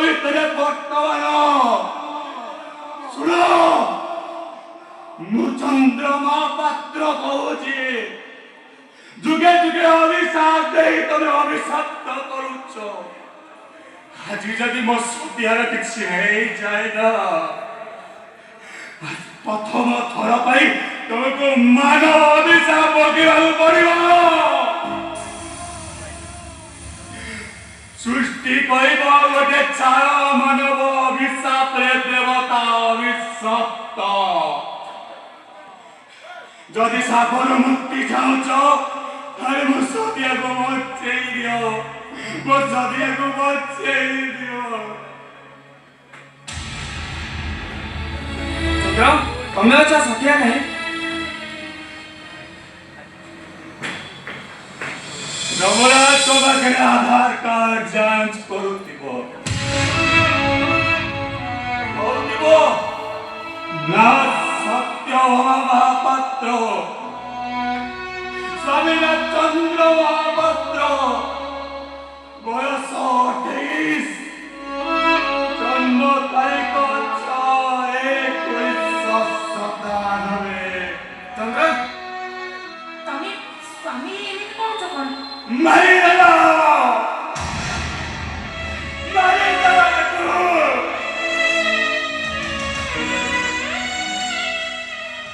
ଭିତରେ ବର୍ତ୍ତମାନ ଶୁଣ, ମୁଁ ଚନ୍ଦ୍ର ମହାପାତ୍ର କହୁଛି। ଯୁଗେ ଯୁଗେ ଅଭିଶାପ ଦେଇ ତମେ ଅଭିଶାପ୍ତ କରୁଛ। ଆଜି ଯଦି ମୋ ସତ୍ୟାର କିଛି ହେଇଯାଏ ନା, ପ୍ରଥମ ଥର ପାଇଁ ତମକୁ ମାନବ ଅଭିଶାପ ଭୋଗିବାକୁ ପଡ଼ିବ। ସୃଷ୍ଟି କରିବ ଗୋଟେ ଚାଳ ମାନବ ଅଭିଶାପରେ ଦେବତା ଅଭିଶପ୍ତ। ଯଦି ସାବର ମୁକ୍ତି ଚାହୁଁଛ ତାହେଲେ ମୋ ସତ୍ୟାକୁ ବଞ୍ଚେଇ ଦିଅ, ମୋ ସତ୍ୟାକୁ ବଞ୍ଚେଇ ଦିଅ। ତମେ ଅଛ, ସତ୍ୟା ନାହିଁ। ଯମରାଜ ତୋ ପାଖରେ ଆଧାର କାର୍ଡ ଯାଞ୍ଚ କରୁଥିବ ନା ସତ୍ୟ ମହାପାତ୍ର, ସ୍ୱାମୀ ନା ଚନ୍ଦ୍ର ମହାପାତ୍ର, ବୟସ 28, ଜନ୍ମ ତାରିଖ 6/1997। ଚନ୍ଦ୍ର, ତମେ ସ୍ୱାମୀ ଏମିତି କହୁଛ କଣ? ମାରିଦେଲା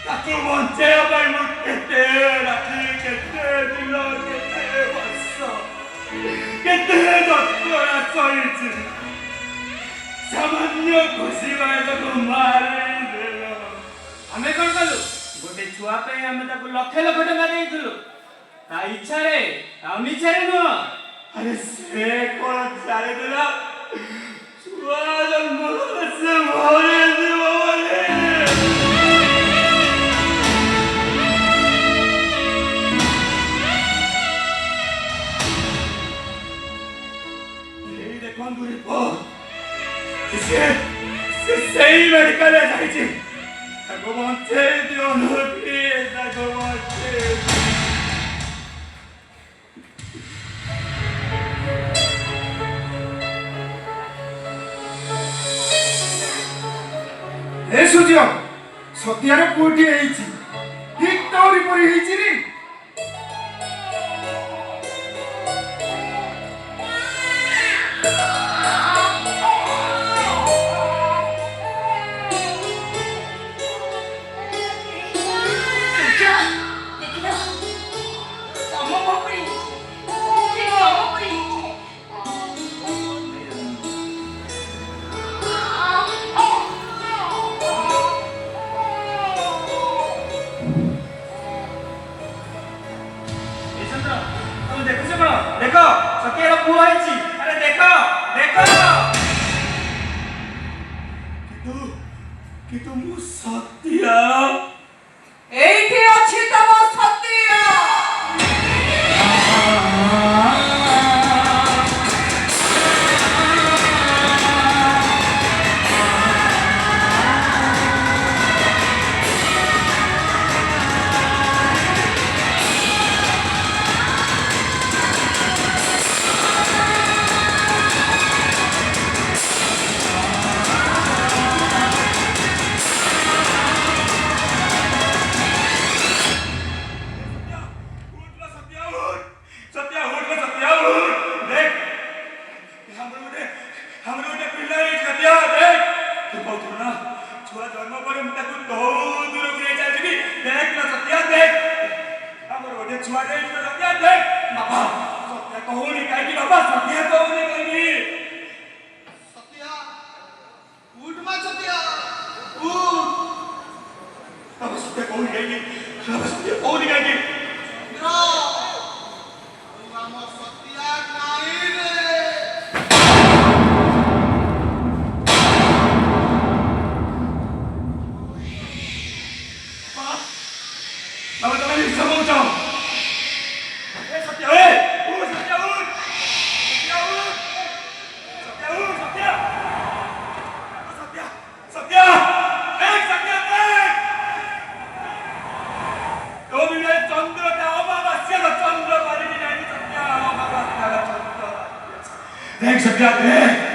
ତାକୁ ବଞ୍ଚେଇବା ପାଇଁ ମୁଁ କେତେ ରାତି, କେତେ ଦିନ, କେତେ ବର୍ଷ, କେତେ ଯନ୍ତ୍ରଣା ସହିଛି। ସାମାନ୍ୟ ଖୁସି ପାଇଁ ତାକୁ ମାରିଦେଲ। ଆମେ କଣ କଲୁ? ଗୋଟେ ଛୁଆ ପାଇଁ ଆମେ ତାକୁ ଲକ୍ଷ ଲକ୍ଷ ଟଙ୍କା ଦେଇଥିଲୁ, ତା ଇଚ୍ଛାରେ, ତା ଅନିଚ୍ଛାରେ ନୁହଁ। ଆରେ ସେ କଣ ଜାଣିଥିଲା ଛୁଆ ଜନ୍ମ କଲେ ସେ ମରିଯିବ ବୋଲି? ଏଇ ଦେଖନ୍ତୁ ରିପୋର୍ଟ, ସେ ସେଇ ମେଡିକାଲରେ ଯାଇଛି। ତାକୁ ବଞ୍ଚେଇ ଦିଅ, ତାକୁ ବଞ୍ଚେଇ ଦିଅ। ଏ ସୂର୍ଯ୍ୟ, ସତ୍ୟାର ପୁଅଟିଏ ହେଇଛି, ଠିକ୍ ତୋରି ପରି ହେଇଛି ରେ। ଦେଖ, ସତ୍ୟାର ପୁଅ ହେଇଛି। ଆରେ ଦେଖ, ଦେଖ। କିନ୍ତୁ ମୁଁ ସତ୍ୟା ଏଇଠି ଅଛି ତମ ସତ୍ୟା। ଛୁଆ ଜନ୍ମ ପରେ ମୁଁ ତାକୁ ବହୁତ ଦୂରକୁ ନେଇ ଚାଲିଯିବି। ଦେଖ ନା ସତ୍ୟା, ଦେଖ ଆମର ଗୋଟେ ଛୁଆ ଦେଇଛି। ସତ୍ୟା ଦେଖ। ବାବା ସତ୍ୟା କହୁନି କାହିଁକି? ବାବା ସତ୍ୟା କହୁନି କାହିଁକି? ସତ୍ୟା, ଉଠ ମା ସତ୍ୟା, ଉଠ। ବାବା ସତ୍ୟା କହୁନି କାହିଁକି? ବାବା ସତ୍ୟା କହୁନି କାହିଁକି? ଆମ ସତ୍ୟା ନାହିଁ ରେ। ବାବା ତମେ ମିଛ କହୁଛ। ଏ ସତ୍ୟା, ଏ ଉଠ ସତ୍ୟା, ଉଠ ସତ୍ୟା, ଉଠ ସତ୍ୟା, ଉଠ ସତ୍ୟା, ସତ୍ୟା, ସତ୍ୟା ଦେଖ, ସତ୍ୟା ଦେଖ। ତୋ ବିନା ଚନ୍ଦ୍ରଟା ଅମାବାସ୍ୟାର ଚନ୍ଦ୍ର ପାରିବି ନାହିଁ। ସତ୍ୟା ଅମାବାସ୍ୟାର ଚନ୍ଦ୍ର। ଦେଖ ସତ୍ୟା, ଦେଖ।